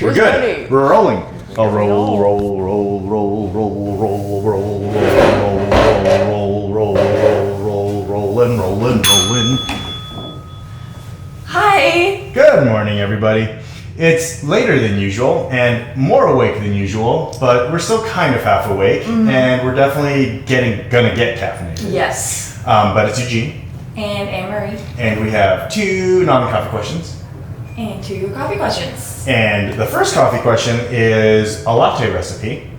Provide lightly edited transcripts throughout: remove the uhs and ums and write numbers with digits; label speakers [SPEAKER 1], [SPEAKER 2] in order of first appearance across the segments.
[SPEAKER 1] We're
[SPEAKER 2] good.
[SPEAKER 1] ready.
[SPEAKER 2] We're rolling. A roll, roll, roll, roll, roll, roll, roll, roll, roll, roll, roll, rollin', rollin', rollin'.
[SPEAKER 1] Hi.
[SPEAKER 2] Good morning, everybody. It's later than usual and more awake than usual, but we're still kind of half awake, and we're definitely gonna get caffeinated.
[SPEAKER 1] Yes.
[SPEAKER 2] But it's Eugene,
[SPEAKER 1] And Anne-Marie.
[SPEAKER 2] and we have 2 non-coffee questions.
[SPEAKER 1] And 2 coffee questions.
[SPEAKER 2] And the first coffee question is a latte recipe,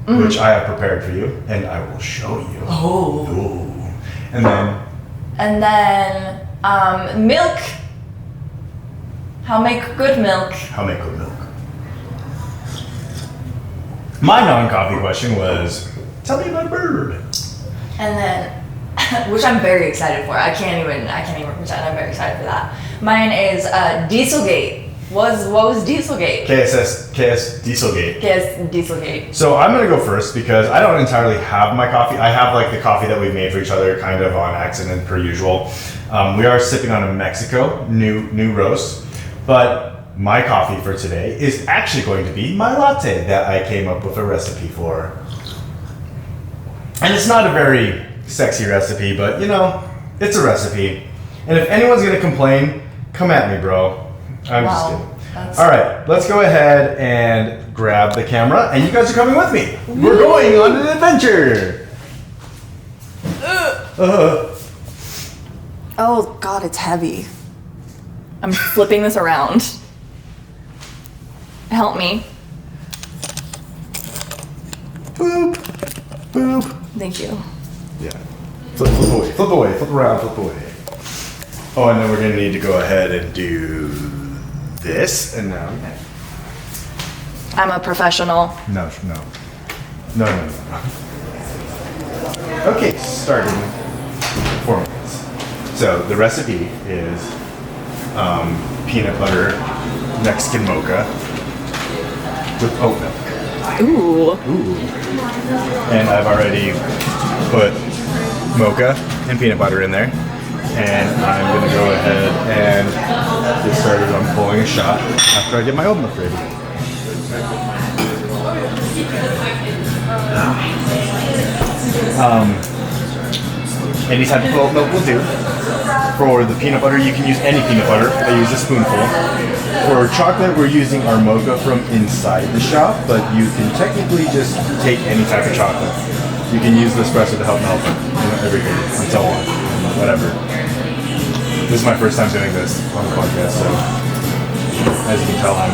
[SPEAKER 2] which I have prepared for you, and I will show you.
[SPEAKER 1] Oh.
[SPEAKER 2] Ooh. And then
[SPEAKER 1] Milk. How make good milk.
[SPEAKER 2] how make good milk. My non-coffee question was, tell me about a bird.
[SPEAKER 1] And then, which I'm very excited for. I can't even pretend. I'm very excited for that. Mine is Dieselgate. What was Dieselgate?
[SPEAKER 2] KS Dieselgate.
[SPEAKER 1] Yes, Dieselgate.
[SPEAKER 2] So I'm gonna go first because I don't entirely have my coffee. I have like the coffee that we made for each other, kind of on accident per usual. We are sipping on a Mexico new roast, but my coffee for today is actually going to be my latte that I came up with a recipe for. And it's not a very sexy recipe, but you know, it's a recipe. And if anyone's gonna complain, come at me, bro. I'm just kidding. All right, let's go ahead and grab the camera, and you guys are coming with me. We're going on an adventure.
[SPEAKER 1] Oh God, it's heavy. I'm flipping this around. Help me.
[SPEAKER 2] Boop, boop.
[SPEAKER 1] Thank you.
[SPEAKER 2] Yeah. Flip away, flip around, flip away. Oh, and then we're gonna need to go ahead and do this, and now.
[SPEAKER 1] I'm a professional.
[SPEAKER 2] No. Okay, starting 4 minutes. So the recipe is peanut butter Mexican mocha with oat milk.
[SPEAKER 1] Ooh.
[SPEAKER 2] And I've already put mocha and peanut butter in there. And I'm gonna go ahead and get started on pulling a shot after I get my oat milk ready. Any type of oat milk will do. For the peanut butter, you can use any peanut butter. I use a spoonful. For chocolate, we're using our mocha from inside the shop, but you can technically just take any type of chocolate. You can use the espresso to help melt it, everything, and so on, whatever. This is my first time doing this on the podcast, so as you can tell, I'm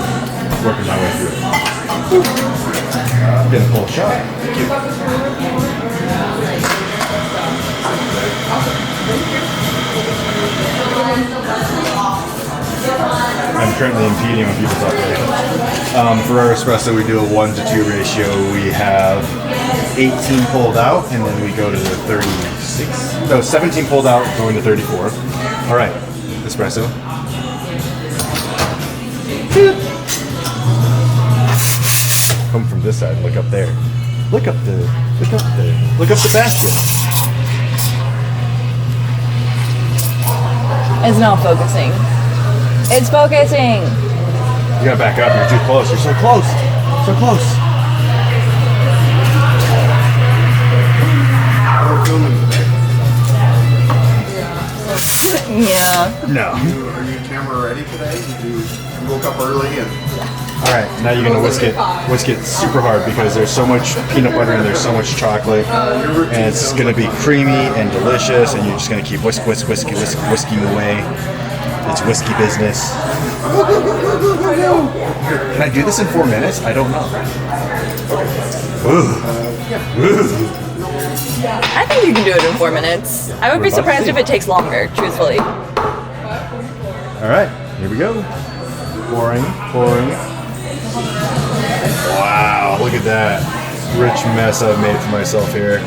[SPEAKER 2] working my way through it. I'm gonna pull a shot. Thank you. I'm currently impeding on people's operations. For our espresso, we do a 1-to-2 ratio. We have 18 pulled out, and then we go to the 36. No, 17 pulled out, going to 34. All right, espresso. Come from this side. Look up there. Look up the basket.
[SPEAKER 1] It's not focusing. It's focusing.
[SPEAKER 2] You gotta back up. You're too close. You're so close. So close.
[SPEAKER 3] We're filming today.
[SPEAKER 1] Yeah.
[SPEAKER 2] No.
[SPEAKER 3] Are you camera ready today? Did you woke up early and
[SPEAKER 2] All right, now you're gonna whisk it super hard because there's so much peanut butter and there's so much chocolate, and it's gonna be creamy and delicious, and you're just gonna keep whisking away. It's whiskey business. Can I do this in 4 minutes? I don't know.
[SPEAKER 1] I think you can do it in 4 minutes. I would be surprised if it takes longer, truthfully.
[SPEAKER 2] All right, here we go. Pouring. Wow, look at that rich mess I've made for myself here.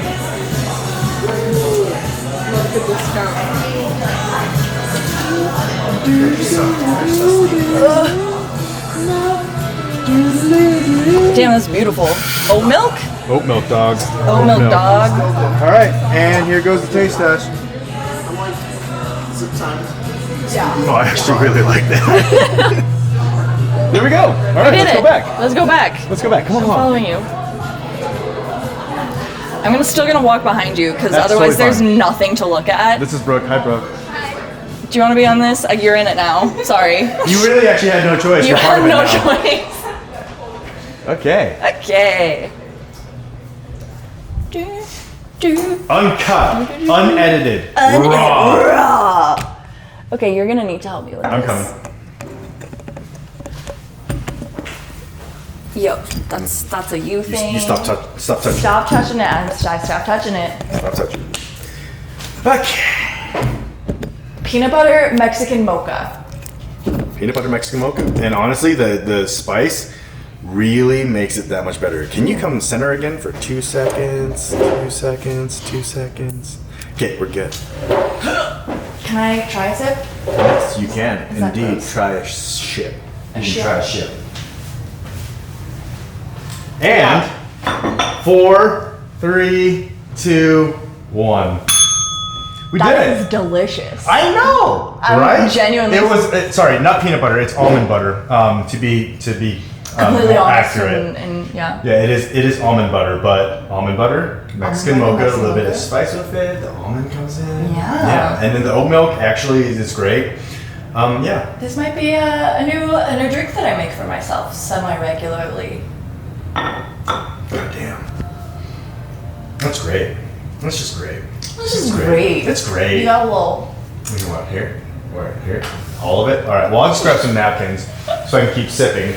[SPEAKER 1] Damn, that's beautiful. Oat milk?
[SPEAKER 2] Oat milk, dog.
[SPEAKER 1] Oat milk, dog.
[SPEAKER 2] All right, and here goes the taste test.
[SPEAKER 3] I'm like, is it time?
[SPEAKER 2] Oh, I actually really like that. There we go. All right,
[SPEAKER 1] We did
[SPEAKER 2] let's
[SPEAKER 1] it.
[SPEAKER 2] go back.
[SPEAKER 1] Let's go back.
[SPEAKER 2] Let's go back. Come on,
[SPEAKER 1] I'm
[SPEAKER 2] come on.
[SPEAKER 1] following you. I'm still gonna walk behind you because
[SPEAKER 2] That's
[SPEAKER 1] otherwise
[SPEAKER 2] totally
[SPEAKER 1] there's
[SPEAKER 2] fine.
[SPEAKER 1] nothing to look at.
[SPEAKER 2] This is Brooke. Hi, Brooke.
[SPEAKER 1] Do you want to be on this? You're in it now. Sorry.
[SPEAKER 2] You really actually had no choice.
[SPEAKER 1] You
[SPEAKER 2] You're part
[SPEAKER 1] have
[SPEAKER 2] of it
[SPEAKER 1] no
[SPEAKER 2] now.
[SPEAKER 1] choice.
[SPEAKER 2] Okay.
[SPEAKER 1] Okay.
[SPEAKER 2] Uncut, unedited,
[SPEAKER 1] Unedited,
[SPEAKER 2] raw.
[SPEAKER 1] raw. Okay, you're gonna need to help me with
[SPEAKER 2] I'm
[SPEAKER 1] this.
[SPEAKER 2] coming.
[SPEAKER 1] Yep, that's a you thing.
[SPEAKER 2] You stop touching.
[SPEAKER 1] Stop touching it. I stop touching it.
[SPEAKER 2] Stop touching. Okay.
[SPEAKER 1] Peanut butter Mexican mocha.
[SPEAKER 2] Peanut butter Mexican mocha. And honestly, the spice really makes it that much better. Can you come center again for 2 seconds? 2 seconds. 2 seconds. Okay, we're good.
[SPEAKER 1] Can I try a sip?
[SPEAKER 2] Yes, you can.
[SPEAKER 1] Is that
[SPEAKER 2] Indeed.
[SPEAKER 1] gross?
[SPEAKER 2] Try a ship. You
[SPEAKER 1] ship?
[SPEAKER 2] can try a ship. And 4, 3, 2, 1. We did
[SPEAKER 1] That
[SPEAKER 2] it.
[SPEAKER 1] is delicious.
[SPEAKER 2] I know,
[SPEAKER 1] I'm
[SPEAKER 2] right?
[SPEAKER 1] genuinely-
[SPEAKER 2] It was sorry, not peanut butter. It's almond butter. To be
[SPEAKER 1] Completely
[SPEAKER 2] more
[SPEAKER 1] honest
[SPEAKER 2] accurate.
[SPEAKER 1] and yeah.
[SPEAKER 2] Yeah, it is almond butter, but almond butter, Mexican
[SPEAKER 1] Almond butter,
[SPEAKER 2] mocha, a little bit of
[SPEAKER 1] Mexican
[SPEAKER 2] spice with it. The almond comes in.
[SPEAKER 1] Yeah.
[SPEAKER 2] Yeah, and then the oat milk actually is great. Yeah.
[SPEAKER 1] This might be a new drink that I make for myself semi-regularly.
[SPEAKER 2] God damn. That's great. That's just great.
[SPEAKER 1] This is great.
[SPEAKER 2] It's great.
[SPEAKER 1] You got a little.
[SPEAKER 2] We can what here? Where here? All of it? All right. Well, I'll just grab some napkins so I can keep sipping.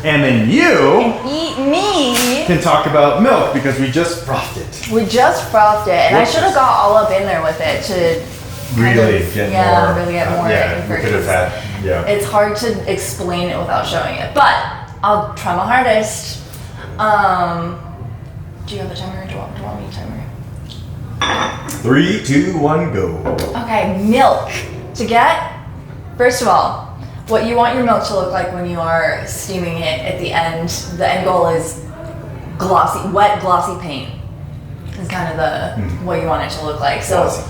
[SPEAKER 2] And then you
[SPEAKER 1] Eat me.
[SPEAKER 2] can talk about milk because we just frothed it.
[SPEAKER 1] We just frothed it, and I
[SPEAKER 2] Whoops.
[SPEAKER 1] should have got all up in there with it to kind
[SPEAKER 2] Really
[SPEAKER 1] of-
[SPEAKER 2] get
[SPEAKER 1] yeah,
[SPEAKER 2] more.
[SPEAKER 1] really get more.
[SPEAKER 2] Yeah,
[SPEAKER 1] in
[SPEAKER 2] we
[SPEAKER 1] for
[SPEAKER 2] could have
[SPEAKER 1] it.
[SPEAKER 2] had. Yeah.
[SPEAKER 1] It's hard to explain it without showing it, but I'll try my hardest. Do you have a timer? Do you want me a timer?
[SPEAKER 2] 3, 2, 1, go.
[SPEAKER 1] Okay, milk. To get, first of all, what you want your milk to look like when you are steaming it at the end. The end goal is glossy, wet, glossy paint. Is kind of the what you want it to look like. So
[SPEAKER 2] Glossy.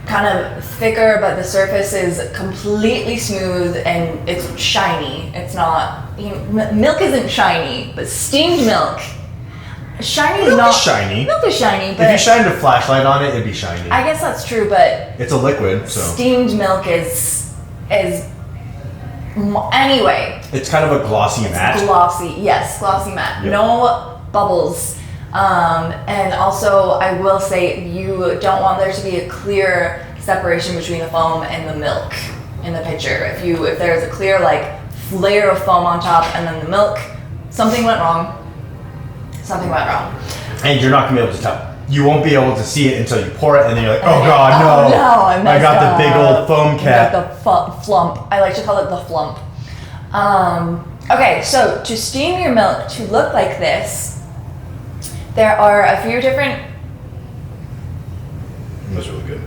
[SPEAKER 1] kind of thicker, but the surface is completely smooth and it's shiny. It's not. Milk isn't shiny, but steamed milk. Shiny is
[SPEAKER 2] Milk
[SPEAKER 1] not
[SPEAKER 2] is shiny.
[SPEAKER 1] Milk is shiny, but
[SPEAKER 2] If you shined a flashlight on it, it'd be shiny.
[SPEAKER 1] I guess that's true. But
[SPEAKER 2] It's a liquid, so
[SPEAKER 1] steamed milk is anyway.
[SPEAKER 2] it's kind of a glossy matte.
[SPEAKER 1] Glossy, yes, glossy matte.
[SPEAKER 2] Yep.
[SPEAKER 1] No bubbles. And also, I will say you don't want there to be a clear separation between the foam and the milk in the pitcher. If there's a clear layer of foam on top and then the milk, something went wrong. Something went wrong.
[SPEAKER 2] And you're not gonna be able to tell. You won't be able to see it until you pour it, and then you're like, oh
[SPEAKER 1] Oh,
[SPEAKER 2] god, no!
[SPEAKER 1] no, I messed
[SPEAKER 2] got
[SPEAKER 1] up.
[SPEAKER 2] the big old foam
[SPEAKER 1] You
[SPEAKER 2] cap.
[SPEAKER 1] got the flump. I like to call it the flump. Okay, so to steam your milk to look like this, there are a few different.
[SPEAKER 2] That was really good.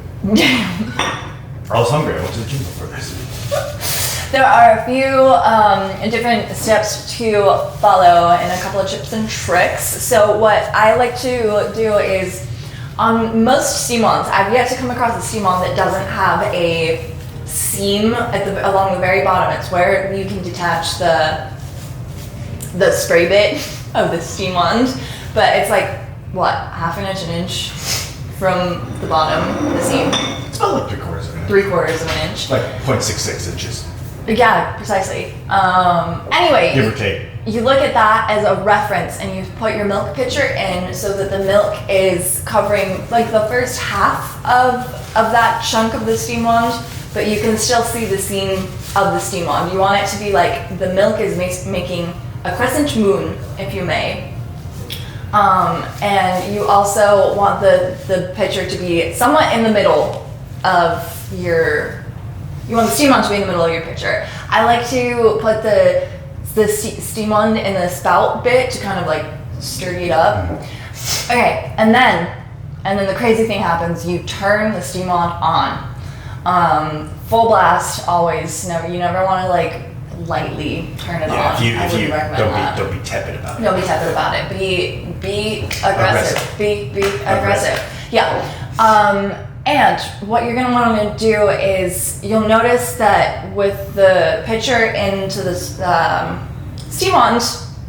[SPEAKER 2] I was hungry. I went to the gym before this.
[SPEAKER 1] There are a few different steps to follow and a couple of tips and tricks. So what I like to do is, on most steam-ons, I've yet to come across a steam-on that doesn't have a seam along the very bottom. It's where you can detach the spray bit of the steam-on, but it's like, what, half an inch from the bottom of the seam?
[SPEAKER 2] It's about like 3/4 of an inch.
[SPEAKER 1] 3/4 of an inch.
[SPEAKER 2] Like 0.66 inches,
[SPEAKER 1] Yeah, precisely. Anyway,
[SPEAKER 2] give or take.
[SPEAKER 1] you look at that as a reference and you put your milk pitcher in so that the milk is covering like the first half of that chunk of the steam wand, but you can still see the seam of the steam wand. You want it to be like the milk is making a crescent moon, if you may. And you also want the pitcher to be somewhat in the middle of you want the steam on to be in the middle of your pitcher. I like to put the steam on in the spout bit to kind of like sturdy it up. Okay, and then the crazy thing happens. You turn the steam on. Full blast always. You never want to like lightly turn it on.
[SPEAKER 2] Yeah,
[SPEAKER 1] I
[SPEAKER 2] if
[SPEAKER 1] wouldn't
[SPEAKER 2] you
[SPEAKER 1] recommend that.
[SPEAKER 2] don't be tepid about it.
[SPEAKER 1] Don't be tepid about it. Be aggressive. Be aggressive. Yeah. And what you're gonna want to do is you'll notice that with the pitcher into the steam on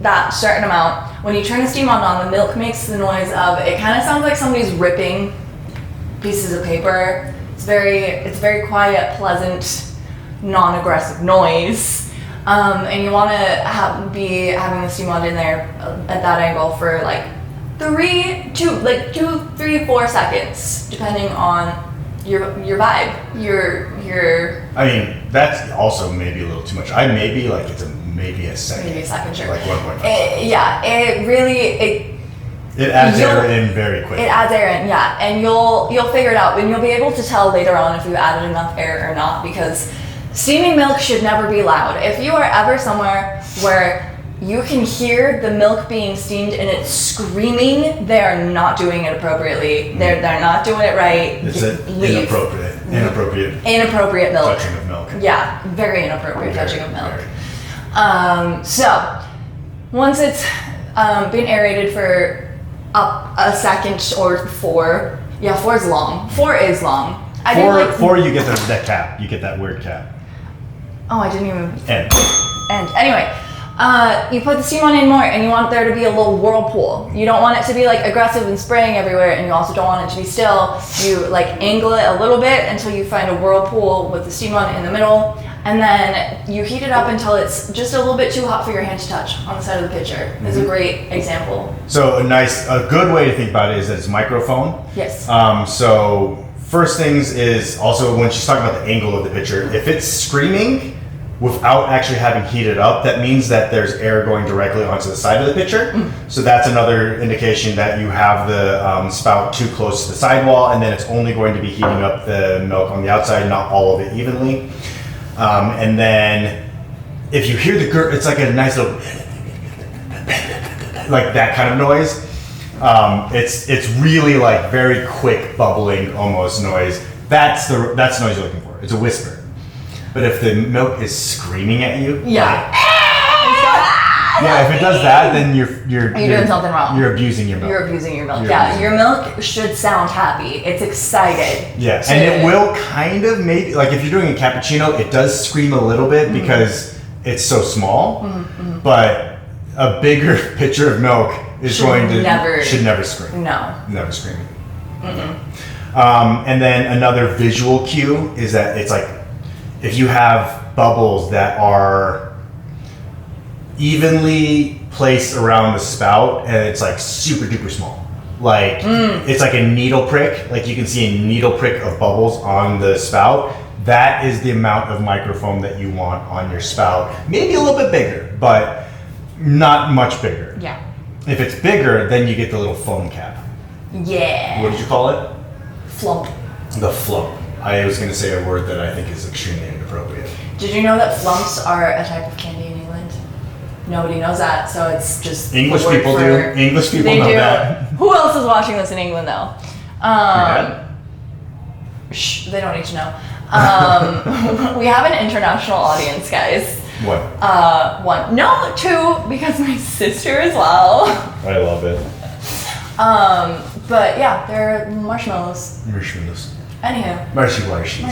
[SPEAKER 1] that certain amount, when you turn the steam on, the milk makes the noise of, it kind of sounds like somebody's ripping pieces of paper. It's very quiet, pleasant, non-aggressive noise. And you want to be having the steam on in there at that angle for like 2, 3, 4 seconds, depending on your vibe.
[SPEAKER 2] I mean, that's also maybe a little too much. Maybe a second.
[SPEAKER 1] Maybe a second, sure.
[SPEAKER 2] Like 1.5.
[SPEAKER 1] It
[SPEAKER 2] adds air in very quickly.
[SPEAKER 1] It adds air in, yeah, and you'll figure it out, and you'll be able to tell later on if you added enough air or not, because steaming milk should never be loud. If you are ever somewhere where you can hear the milk being steamed and it's screaming, they're not doing it appropriately. They're not doing it right.
[SPEAKER 2] It's an inappropriate
[SPEAKER 1] milk.
[SPEAKER 2] Touching of milk.
[SPEAKER 1] Yeah, very inappropriate touching of milk. So once it's been aerated for a second or 4, 4 is long. 4 is long.
[SPEAKER 2] Four, you get that cap. You get that weird cap.
[SPEAKER 1] Oh, I didn't even.
[SPEAKER 2] End.
[SPEAKER 1] Anyway, you put the steam on in more, and you want there to be a little whirlpool. You don't want it to be like aggressive and spraying everywhere, and you also don't want it to be still. You like angle it a little bit until you find a whirlpool with the steam on in the middle, and then you heat it up until it's just a little bit too hot for your hand to touch on the side of the pitcher. Is a great example.
[SPEAKER 2] So a good way to think about it is that it's microfoam.
[SPEAKER 1] Yes.
[SPEAKER 2] So first things is also when she's talking about the angle of the pitcher, if it's screaming without actually having heated up, that means that there's air going directly onto the side of the pitcher. So that's another indication that you have the spout too close to the sidewall, and then it's only going to be heating up the milk on the outside, not all of it evenly. And then if you hear the it's like a nice little, like that kind of noise. It's really like very quick bubbling almost noise. That's the noise you're looking for. It's a whisper. But if the milk is screaming at you,
[SPEAKER 1] yeah,
[SPEAKER 2] if it does that, then you're
[SPEAKER 1] doing something wrong.
[SPEAKER 2] You're abusing your milk.
[SPEAKER 1] You're abusing your milk. Your milk should sound happy. It's excited.
[SPEAKER 2] Yes, and it will kind of maybe like if you're doing a cappuccino, it does scream a little bit because it's so small. But a bigger pitcher of milk is should never scream.
[SPEAKER 1] No,
[SPEAKER 2] never screaming. And then another visual cue is that it's like if you have bubbles that are evenly placed around the spout and it's like super duper small, like it's like a needle prick, like you can see a needle prick of bubbles on the spout, that is the amount of microfoam that you want on your spout. Maybe a little bit bigger, but not much bigger.
[SPEAKER 1] Yeah.
[SPEAKER 2] If it's bigger, then you get the little foam cap.
[SPEAKER 1] Yeah.
[SPEAKER 2] What did you call it?
[SPEAKER 1] Flump.
[SPEAKER 2] The flump. I was going to say a word that I think is extremely inappropriate.
[SPEAKER 1] Did you know that flumps are a type of candy in England? Nobody knows that, so it's just
[SPEAKER 2] English people do. English people know that.
[SPEAKER 1] Who else is watching this in England, though? Shh, they don't need to know. We have an international audience, guys.
[SPEAKER 2] What?
[SPEAKER 1] 1. No, 2, because my sister as well.
[SPEAKER 2] I love it.
[SPEAKER 1] But yeah, they're marshmallows.
[SPEAKER 2] Marshmallows.
[SPEAKER 1] Anywho.
[SPEAKER 2] Marshy.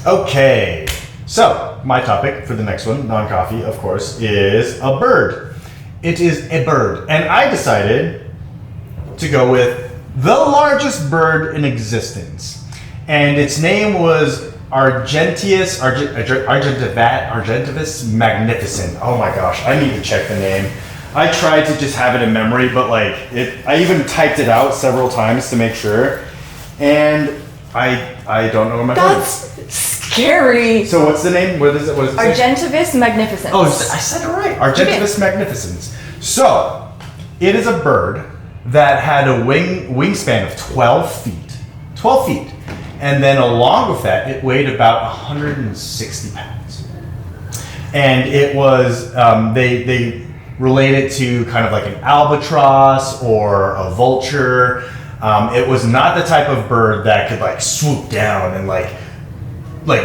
[SPEAKER 2] Okay. So, my topic for the next one, non-coffee, of course, is a bird. It is a bird. And I decided to go with the largest bird in existence. And its name was Argentius magnificent. Oh my gosh, I need to check the name. I tried to just have it in memory, but I even typed it out several times to make sure. And I don't know where my phone is.
[SPEAKER 1] That's scary.
[SPEAKER 2] So what's the name? What is it? What is it?
[SPEAKER 1] Argentivis magnificens.
[SPEAKER 2] Oh, I said it right. Argentivis magnificens. So, it is a bird that had a wingspan of 12 feet. 12 feet. And then along with that, it weighed about 160 pounds. And it was, they relate it to kind of like an albatross or a vulture. It was not the type of bird that could swoop down and like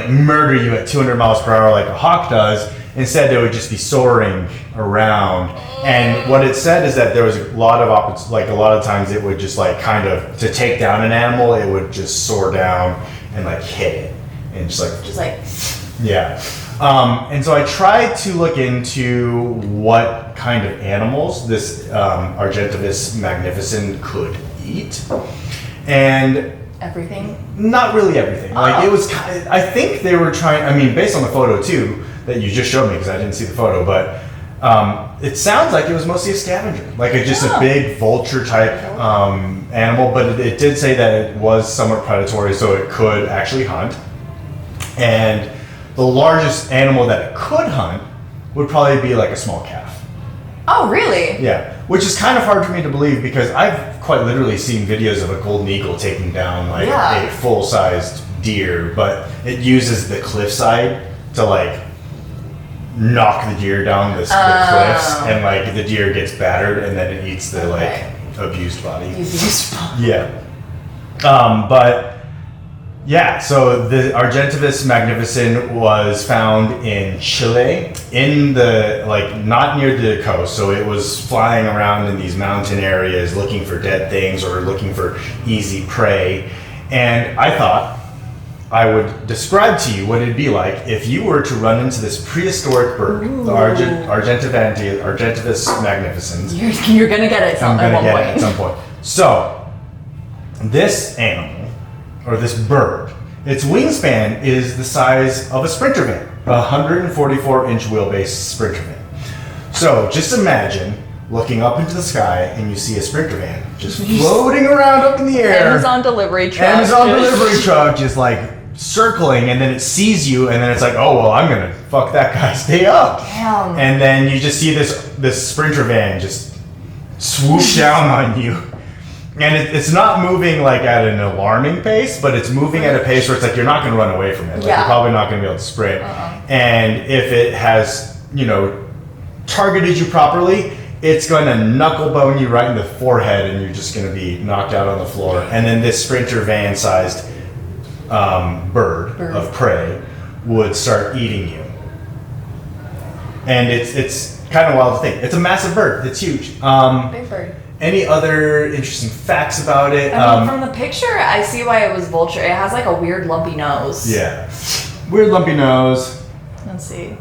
[SPEAKER 2] murder you at 200 miles per hour like a hawk does. Instead, they would just be soaring around. And what it said is that there was a lot of a lot of times it would just like kind of to take down an animal, it would just soar down and like hit it and just like yeah. And so I tried to look into what kind of animals this Argentavis magnificens could eat, and
[SPEAKER 1] everything.
[SPEAKER 2] Not really everything. Like it was. I think they were trying. I mean, based on the photo too that you just showed me, because I didn't see the photo, but it sounds like it was mostly a scavenger, like just a big vulture type animal. But it did say that it was somewhat predatory, so it could actually hunt. And the largest animal that it could hunt would probably be like a small calf.
[SPEAKER 1] Oh, really?
[SPEAKER 2] Yeah, which is kind of hard for me to believe because I've quite literally seen videos of a golden eagle taking down like a full-sized deer, but it uses the cliffside to like knock the deer down the cliffs, and like the deer gets battered and then it eats the like abused body. Yeah. But yeah, so the Argentavis magnificens was found in Chile, in the like not near the coast. So it was flying around in these mountain areas looking for dead things or looking for easy prey. And I thought I would describe to you what it'd be like if you were to run into this prehistoric bird, the Argentavis magnificens.
[SPEAKER 1] You're gonna get it at
[SPEAKER 2] some point. So this animal, or this bird, its wingspan is the size of a Sprinter van, a 144-inch wheelbase Sprinter van. So just imagine looking up into the sky and you see a Sprinter van just floating around up in the air.
[SPEAKER 1] Amazon delivery truck.
[SPEAKER 2] Delivery truck just like circling, and then it sees you, and then it's like, oh well, I'm gonna fuck that guy's day up.
[SPEAKER 1] Damn.
[SPEAKER 2] And then you just see this Sprinter van just swoosh down on you. And it's not moving like at an alarming pace, but it's moving at a pace where it's like you're not going to run away from it. Like you're probably not going to be able to sprint. And if it has, targeted you properly, it's going to knuckle bone you right in the forehead, and you're just going to be knocked out on the floor. And then this Sprinter van-sized bird of prey would start eating you. And it's kind of wild to think. It's a massive bird. It's huge.
[SPEAKER 1] Big bird.
[SPEAKER 2] Any other interesting facts about it?
[SPEAKER 1] I mean, from the picture, I see why it was vulture. It has like a weird lumpy nose.
[SPEAKER 2] Yeah. Weird lumpy nose.
[SPEAKER 1] Let's see.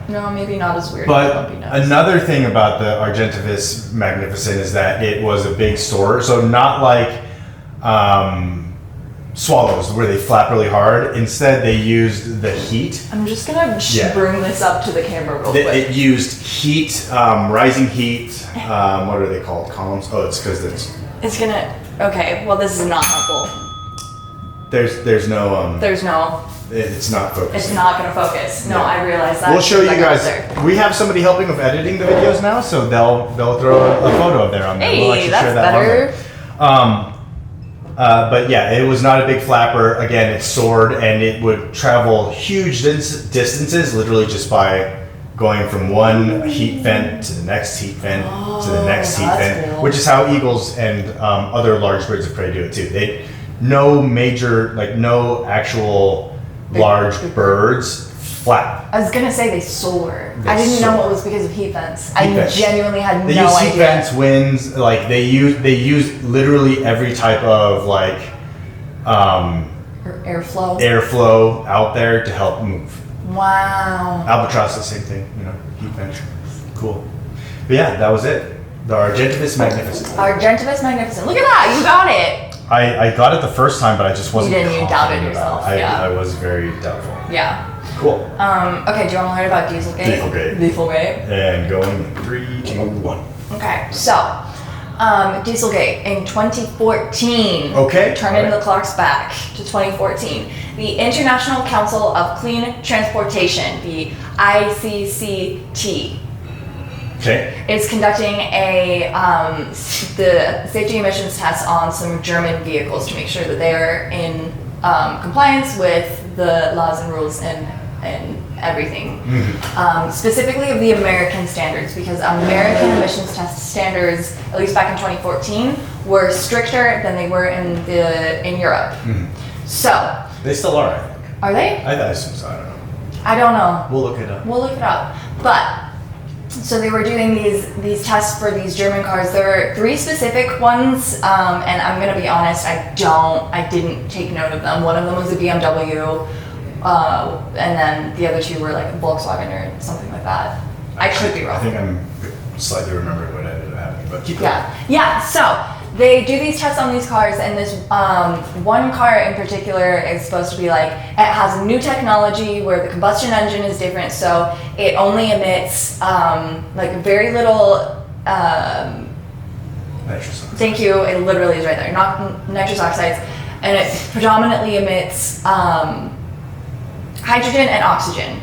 [SPEAKER 1] No, maybe not as weird
[SPEAKER 2] but
[SPEAKER 1] as lumpy nose.
[SPEAKER 2] Another thing about the Argentavis magnificens is that it was a big storer. So not like swallows where they flap really hard. Instead, they used the heat.
[SPEAKER 1] I'm just gonna bring this up to the camera real quick.
[SPEAKER 2] It used heat, rising heat. What are they called? Columns? Oh, it's because
[SPEAKER 1] it's gonna. Okay, well, this is not helpful.
[SPEAKER 2] There's no.
[SPEAKER 1] There's no.
[SPEAKER 2] It's not focusing.
[SPEAKER 1] It's not gonna focus. No, I realize that.
[SPEAKER 2] We'll show you guys. We have somebody helping with editing the videos now, so they'll throw a photo of there on there.
[SPEAKER 1] Hey,
[SPEAKER 2] we'll actually
[SPEAKER 1] that's
[SPEAKER 2] share that
[SPEAKER 1] better.
[SPEAKER 2] On there. But yeah, it was not a big flapper. Again, it soared, and it would travel huge distances, literally just by going from one heat vent to the next heat vent to the next heat vent, cool. Which is how eagles and other large birds of prey do it too. No actual large birds flap.
[SPEAKER 1] I was gonna say they soar. I didn't know it was because of heat vents. Genuinely had no idea.
[SPEAKER 2] They use heat vents, winds, like they use literally every type of like airflow out there to help move.
[SPEAKER 1] Wow.
[SPEAKER 2] Albatross, the same thing, heat vent. Cool. But yeah, that was it. The Argentavis magnificens.
[SPEAKER 1] Argentavis magnificens. Look at that, you got it.
[SPEAKER 2] I got it the first time, but I just wasn't.
[SPEAKER 1] You doubted yourself.
[SPEAKER 2] I was very doubtful.
[SPEAKER 1] Yeah.
[SPEAKER 2] Cool.
[SPEAKER 1] Okay, do you want to learn about Dieselgate?
[SPEAKER 2] Dieselgate. And going in 3, 2, 1.
[SPEAKER 1] Okay, so Dieselgate in 2014.
[SPEAKER 2] Okay.
[SPEAKER 1] Turning the clocks back to 2014. The International Council of Clean Transportation, the ICCT.
[SPEAKER 2] Okay.
[SPEAKER 1] Is conducting the safety emissions tests on some German vehicles to make sure that they are in compliance with the laws and rules and everything. Mm-hmm. Specifically of the American standards, because American emissions test standards, at least back in 2014, were stricter than they were in Europe. Mm-hmm. So
[SPEAKER 2] they still are, I think.
[SPEAKER 1] Are they?
[SPEAKER 2] I assume so. I don't know.
[SPEAKER 1] I don't know.
[SPEAKER 2] We'll look it up.
[SPEAKER 1] We'll look it up. But so they were doing these tests for these German cars. There were 3 specific ones, and I'm gonna be honest, I didn't take note of them. One of them was a BMW, and then the other 2 were like a Volkswagen or something like that. I could be wrong.
[SPEAKER 2] I think I'm slightly remembering what ended up happening, but keep going.
[SPEAKER 1] Yeah. So they do these tests on these cars, and this one car in particular is supposed to be like, it has new technology where the combustion engine is different, so it only emits like very little.
[SPEAKER 2] Nitrous oxide.
[SPEAKER 1] Thank you. It literally is right there. Not nitrous oxides, and it predominantly emits hydrogen and oxygen,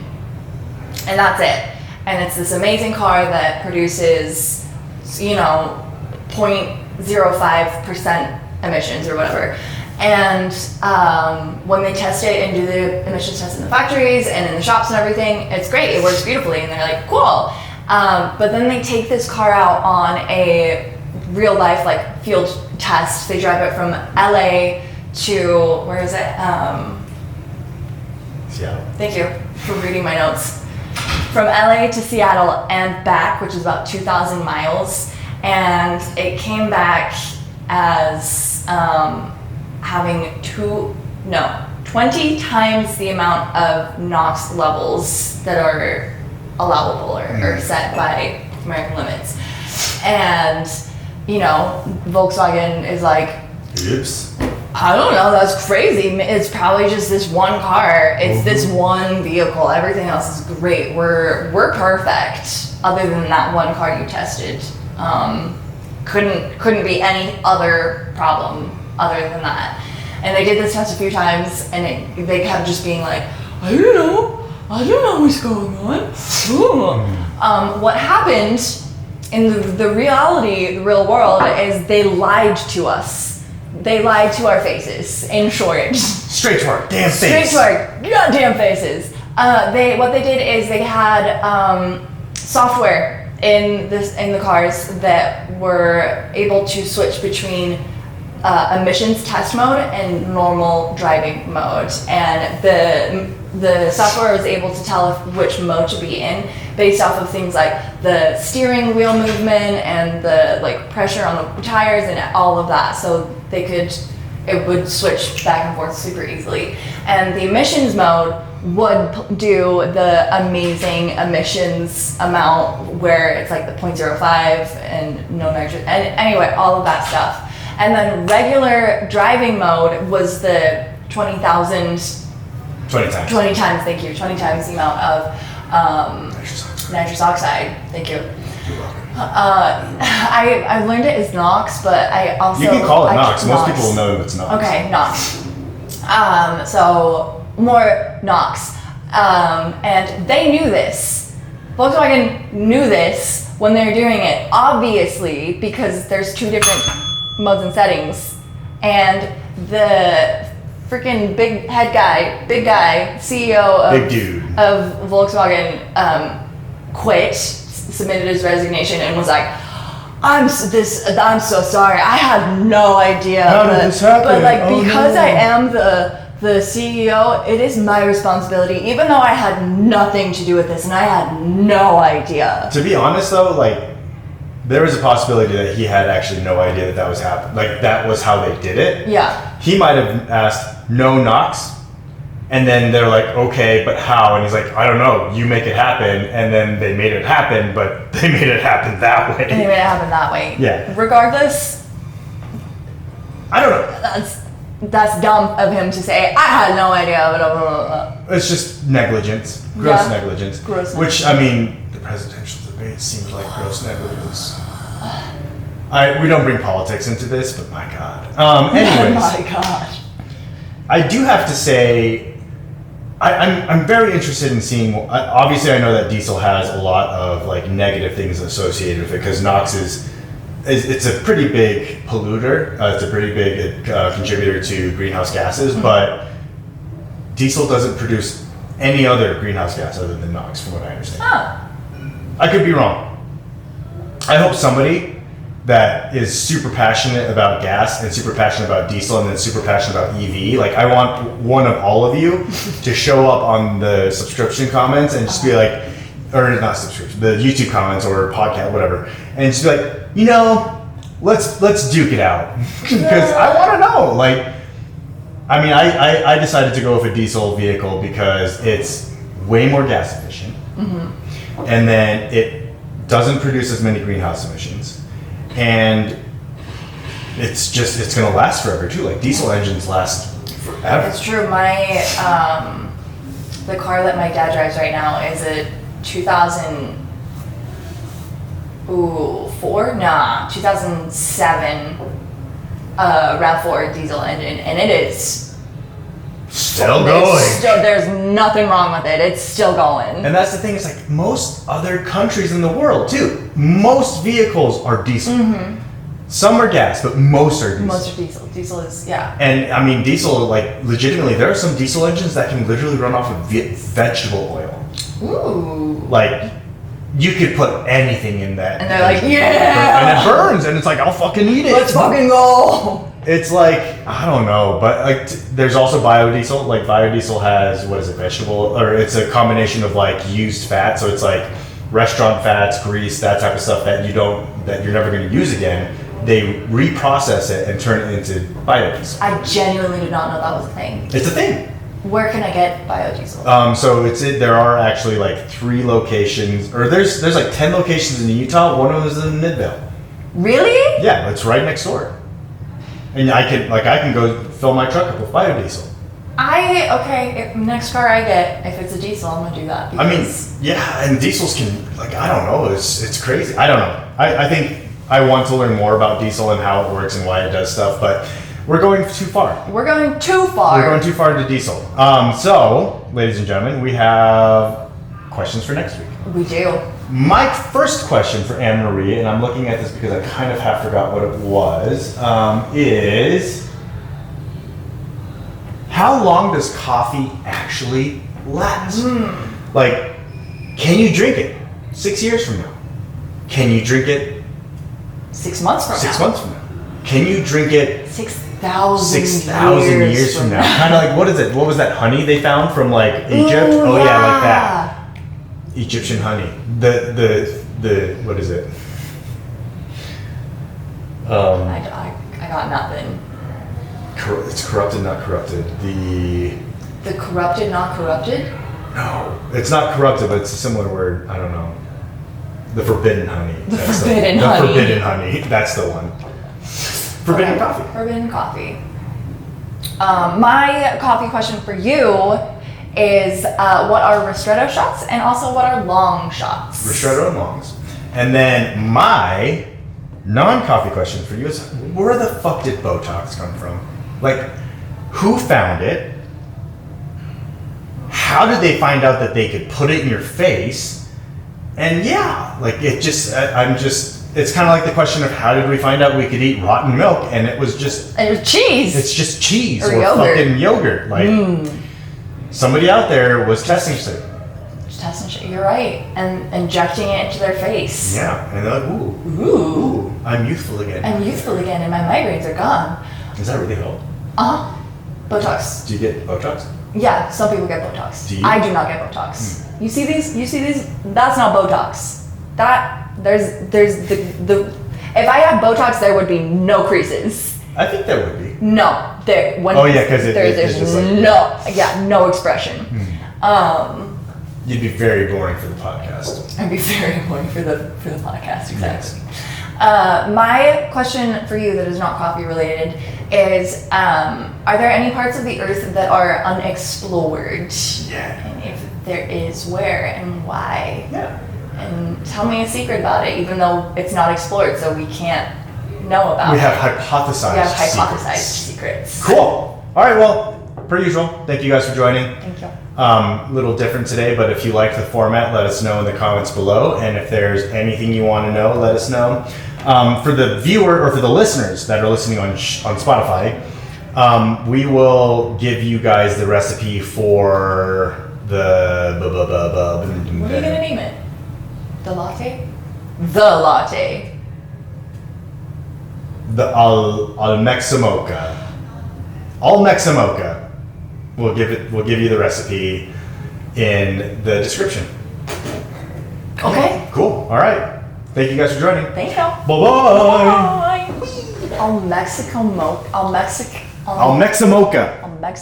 [SPEAKER 1] and that's it. And it's this amazing car that produces, 0.05% emissions or whatever. And when they test it and do the emissions tests in the factories and in the shops and everything, it's great. It works beautifully, and they're like, cool. But then they take this car out on a real life like field test. They drive it from LA to, where is it?
[SPEAKER 2] Seattle.
[SPEAKER 1] Thank you for reading my notes. From LA to Seattle and back, which is about 2,000 miles. And it came back as having 20 times the amount of NOx levels that are allowable or set by American limits. And, Volkswagen is like,
[SPEAKER 2] Oops.
[SPEAKER 1] I don't know, that's crazy. It's probably just this one car. It's this one vehicle. Everything else is great. We're perfect. Other than that one car you tested. Couldn't be any other problem other than that. And they did this test a few times, and they kept just being like, I don't know what's going on. What happened in the reality, the real world, is they lied to us. They lied to our faces, in short.
[SPEAKER 2] Straight to our damn face.
[SPEAKER 1] Straight to our goddamn faces. What they did is they had software in the cars that were able to switch between emissions test mode and normal driving mode, and the software was able to tell which mode to be in based off of things like the steering wheel movement and the pressure on the tires and all of that. So it would switch back and forth super easily. And the emissions mode would do the amazing emissions amount where it's like the 0.05 and no nitrogen, and anyway, all of that stuff. And then regular driving mode was the 20 times. 20 times, thank you. 20 times the amount of nitrous oxide. Thank you.
[SPEAKER 2] You're welcome.
[SPEAKER 1] I learned it as NOx, but I also...
[SPEAKER 2] You can call it NOx. Most people will know it's NOx.
[SPEAKER 1] Okay, NOx. So more NOx. And they knew this. Volkswagen knew this when they were doing it, obviously, because there's 2 different modes and settings. And the freaking big guy, CEO of Volkswagen, quit, submitted his resignation, and was like, I'm so sorry. I had no idea.
[SPEAKER 2] How did this happen?
[SPEAKER 1] But because I am the CEO, it is my responsibility, even though I had nothing to do with this and I had no idea.
[SPEAKER 2] To be honest though, there was a possibility that he had actually no idea that was happening. That was how they did it.
[SPEAKER 1] Yeah.
[SPEAKER 2] He might have asked, no NOx, and then they're like, okay, but how? And he's like, I don't know, you make it happen. And then they made it happen, but they made it happen that way.
[SPEAKER 1] And they made it happen that way.
[SPEAKER 2] Yeah.
[SPEAKER 1] Regardless,
[SPEAKER 2] I don't know.
[SPEAKER 1] That's dumb of him to say, I had no idea, blah, blah, blah.
[SPEAKER 2] It's just negligence. Gross negligence.
[SPEAKER 1] Gross
[SPEAKER 2] Which, the presidential debate seemed like gross negligence. We don't bring politics into this, but my God. Anyways.
[SPEAKER 1] Oh my God.
[SPEAKER 2] I do have to say, I'm very interested in seeing. Obviously, I know that diesel has a lot of negative things associated with it because NOx it's a pretty big polluter. It's a pretty big contributor to greenhouse gases, but diesel doesn't produce any other greenhouse gas other than NOx, from what I understand.
[SPEAKER 1] Huh.
[SPEAKER 2] I could be wrong. I hope somebody that is super passionate about gas and super passionate about diesel and then super passionate about EV. Like I want one of all of you to show up on the subscription comments and just be like, or not subscription, the YouTube comments or podcast, whatever, and just be like, you know, let's duke it out because I want to know. Like, I mean, I decided to go with a diesel vehicle because it's way more gas efficient, and then it doesn't produce as many greenhouse emissions, and it's going to last forever too. Like diesel engines last forever.
[SPEAKER 1] It's true. My the car that my dad drives right now is a 2007 RAV4 diesel engine, and it is
[SPEAKER 2] still going.
[SPEAKER 1] There's nothing wrong with it. It's still going.
[SPEAKER 2] And that's the thing. It's like most other countries in the world too. Most vehicles are diesel. Some are gas, but most are diesel.
[SPEAKER 1] Most are diesel. Diesel is, yeah.
[SPEAKER 2] And I mean, diesel, like legitimately, there are some diesel engines that can literally run off of vegetable oil.
[SPEAKER 1] Ooh.
[SPEAKER 2] Like, you could put anything in that.
[SPEAKER 1] And they're like, yeah!
[SPEAKER 2] And it burns, and it's like, I'll fucking eat it.
[SPEAKER 1] Let's fucking go!
[SPEAKER 2] It's like, I don't know, but like, there's also biodiesel. Like, biodiesel has, what is it, vegetable? Or it's a combination of like used fat. So it's like restaurant fats, grease, that type of stuff that you're never going to use again. They reprocess it and turn it into biodiesel.
[SPEAKER 1] I genuinely did not know that was a thing.
[SPEAKER 2] It's a thing.
[SPEAKER 1] Where can I get biodiesel?
[SPEAKER 2] So there are actually like 3 locations, or there's like 10 locations in Utah. One of them is in Midvale.
[SPEAKER 1] Really?
[SPEAKER 2] Yeah, it's right next door. And I can go fill my truck up with biodiesel.
[SPEAKER 1] Next car I get, if it's a diesel, I'm gonna do that.
[SPEAKER 2] I mean, yeah, and diesels can, like, I don't know, it's crazy. I don't know. I think I want to learn more about diesel and how it works and why it does stuff, but we're going too far.
[SPEAKER 1] We're going too far.
[SPEAKER 2] We're going too far to diesel. So, ladies and gentlemen, we have questions for next week.
[SPEAKER 1] We do.
[SPEAKER 2] My first question for Anne Marie, and I'm looking at this because I kind of half forgot what it was, is how long does coffee actually last? Like, can you drink it 6 years from now? Can you drink it
[SPEAKER 1] 6 months from now?
[SPEAKER 2] 6 months from now? Can you drink it
[SPEAKER 1] 6,000
[SPEAKER 2] years from now? Kind of like, what is it? What was that honey they found from like Egypt?
[SPEAKER 1] Ooh,
[SPEAKER 2] like that. Egyptian honey. The what is it?
[SPEAKER 1] I got nothing.
[SPEAKER 2] It's corrupted, not corrupted.
[SPEAKER 1] The corrupted, not corrupted?
[SPEAKER 2] No, it's not corrupted, but it's a similar word. I don't know. The forbidden honey.
[SPEAKER 1] The forbidden honey.
[SPEAKER 2] That's the one. Forbidden coffee.
[SPEAKER 1] Forbidden coffee. My coffee question for you is what are ristretto shots and also what are long shots?
[SPEAKER 2] Ristretto and longs. And then my non-coffee question for you is where the fuck did Botox come from? Like, who found it? How did they find out that they could put it in your face? And yeah, like it just, it's kind of like the question of how did we find out we could eat rotten milk? And it was just
[SPEAKER 1] cheese.
[SPEAKER 2] It's just cheese or
[SPEAKER 1] yogurt.
[SPEAKER 2] fucking yogurt. Like somebody out there was testing shit.
[SPEAKER 1] You're right. And injecting it into their face.
[SPEAKER 2] Yeah, and they're like, ooh, I'm youthful again.
[SPEAKER 1] And my migraines are gone.
[SPEAKER 2] Does that really help?
[SPEAKER 1] Botox.
[SPEAKER 2] Do you get Botox?
[SPEAKER 1] Yeah, some people get Botox.
[SPEAKER 2] Do you?
[SPEAKER 1] I do not get Botox. You see these? That's not Botox. There's the if I had Botox, there would be no creases.
[SPEAKER 2] I think there would be.
[SPEAKER 1] No, there.
[SPEAKER 2] Because there's just like
[SPEAKER 1] no expression.
[SPEAKER 2] You'd be very boring for the podcast.
[SPEAKER 1] I'd be very boring for the podcast, exactly. Yes. My question for you that is not coffee related is, are there any parts of the earth that are unexplored?
[SPEAKER 2] Yeah.
[SPEAKER 1] And if there is, where and why?
[SPEAKER 2] Yeah.
[SPEAKER 1] And tell me a secret about it, even though it's not explored, so we can't know about it.
[SPEAKER 2] We have hypothesized
[SPEAKER 1] secrets.
[SPEAKER 2] Cool. All right, well, per usual, thank you guys for joining.
[SPEAKER 1] Thank you.
[SPEAKER 2] Little different today, but if you like the format, let us know in the comments below. And if there's anything you want to know, let us know. For the viewer or for the listeners that are listening on Spotify, we will give you guys the recipe for the
[SPEAKER 1] What are you gonna name it? The latte? The latte.
[SPEAKER 2] the Almexa Mocha. Almexa Mocha. We'll give you the recipe in the description.
[SPEAKER 1] Okay.
[SPEAKER 2] Cool. All right. Thank you guys for joining.
[SPEAKER 1] Thank you.
[SPEAKER 2] Bye bye.
[SPEAKER 1] Bye. Al Mexico Mocha. Al Mexic.
[SPEAKER 2] Almexa Mocha.
[SPEAKER 1] Al Mexico.